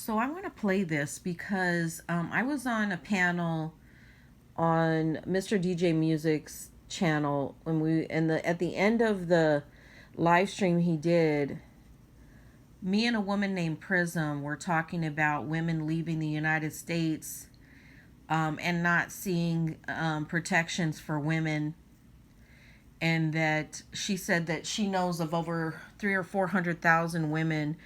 So I want to play this because I was on a panel on Mr. DJ Music's channel when at the end of the live stream he did. Me and a woman named Prism were talking about women leaving the United States and not seeing protections for women, and that she said that she knows of over 300,000 or 400,000 women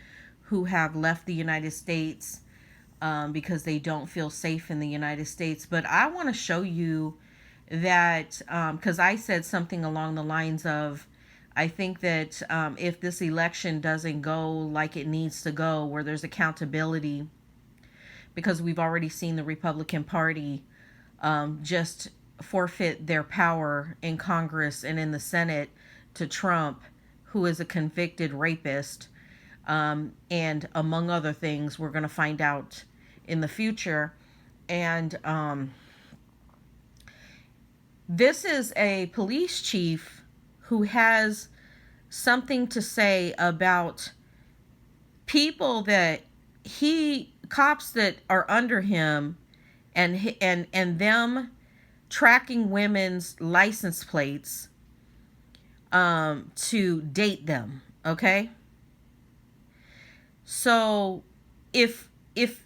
who have left the United States because they don't feel safe in the United States. But I want to show you that because I said something along the lines of, I think that if this election doesn't go like it needs to go, where there's accountability, because we've already seen the Republican Party just forfeit their power in Congress and in the Senate to Trump, who is a convicted rapist. And among other things, we're going to find out in the future. And this is a police chief who has something to say about people that cops that are under him, and them tracking women's license plates to date them. Okay, so if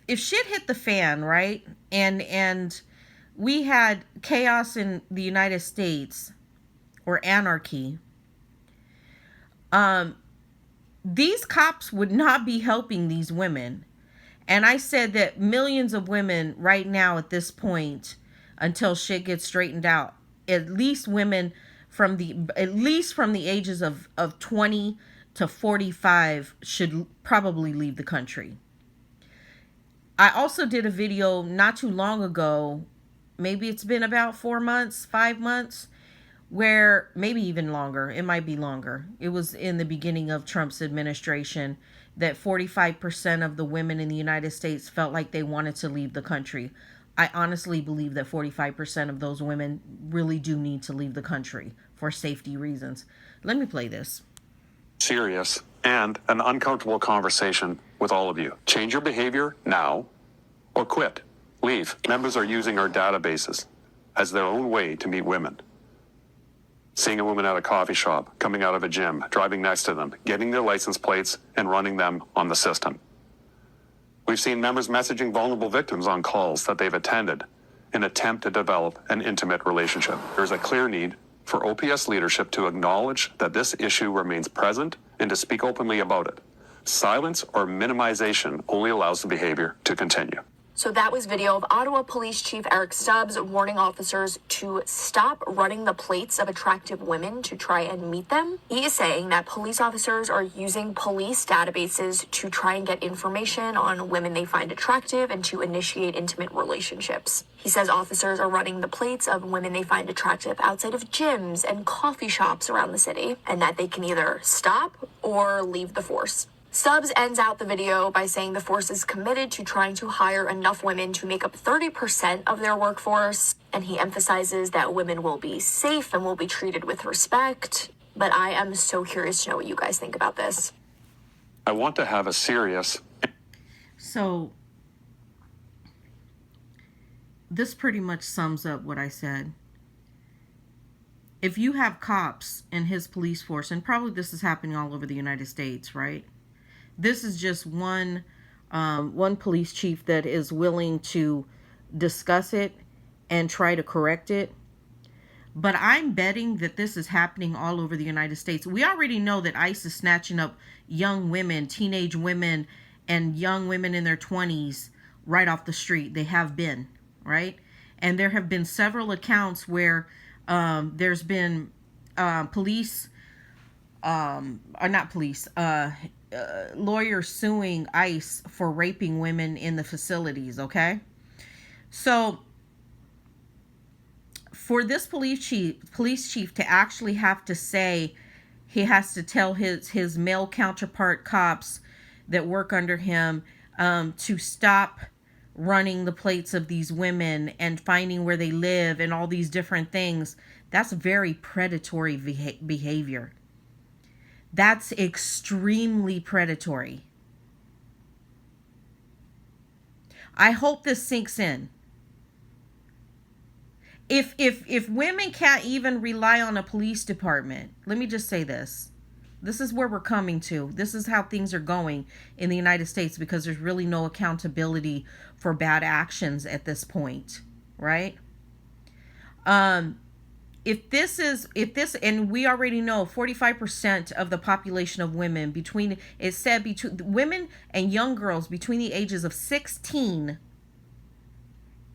shit hit the fan, right, and we had chaos in the United States, or anarchy, these cops would not be helping these women. And I said that millions of women right now at this point, until shit gets straightened out, at least women from the ages of 20 to 45 should probably leave the country. I also did a video not too long ago, maybe it's been about 4 months, 5 months, where maybe even longer, it might be longer. It was in the beginning of Trump's administration that 45% of the women in the United States felt like they wanted to leave the country. I honestly believe that 45% of those women really do need to leave the country for safety reasons. Let me play this. Serious and an uncomfortable conversation with all of you. Change your behavior now or quit. Leave. Members are using our databases as their own way to meet women. Seeing a woman at a coffee shop, coming out of a gym, driving next to them, getting their license plates and running them on the system. We've seen members messaging vulnerable victims on calls that they've attended in an attempt to develop an intimate relationship. There's a clear need for OPS leadership to acknowledge that this issue remains present and to speak openly about it. Silence or minimization only allows the behavior to continue. So that was video of Ottawa Police Chief Eric Stubbs warning officers to stop running the plates of attractive women to try and meet them. He is saying that police officers are using police databases to try and get information on women they find attractive and to initiate intimate relationships. He says officers are running the plates of women they find attractive outside of gyms and coffee shops around the city, and that they can either stop or leave the force. Stubbs ends out the video by saying the force is committed to trying to hire enough women to make up 30% of their workforce, and he emphasizes that women will be safe and will be treated with respect. But I am so curious to know what you guys think about this. I want to have a serious... So this pretty much sums up what I said. If you have cops in his police force, and probably this is happening all over the United States, right? This is just one police chief that is willing to discuss it and try to correct it. But I'm betting that this is happening all over the United States. We already know that ICE is snatching up young women, teenage women, and young women in their 20s right off the street. They have been, right? And there have been several accounts where there's been lawyers suing ICE for raping women in the facilities, okay? So for this police chief to actually have to say, he has to tell his male counterpart cops that work under him to stop running the plates of these women and finding where they live and all these different things, that's very predatory behavior. That's extremely predatory. I hope this sinks in. If women can't even rely on a police department, let me just say this. This is where we're coming to. This is how things are going in the United States, because there's really no accountability for bad actions at this point, right? If this, and we already know 45% of the population of women between women and young girls between the ages of 16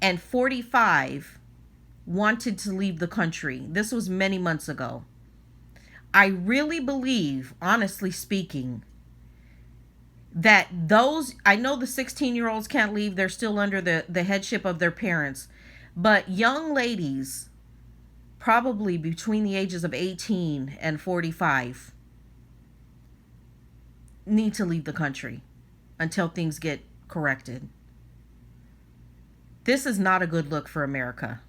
and 45 wanted to leave the country. This was many months ago. I really believe, honestly speaking, that I know the 16-year-olds can't leave. They're still under the headship of their parents. But young ladies, probably between the ages of 18 and 45, need to leave the country until things get corrected. This is not a good look for America.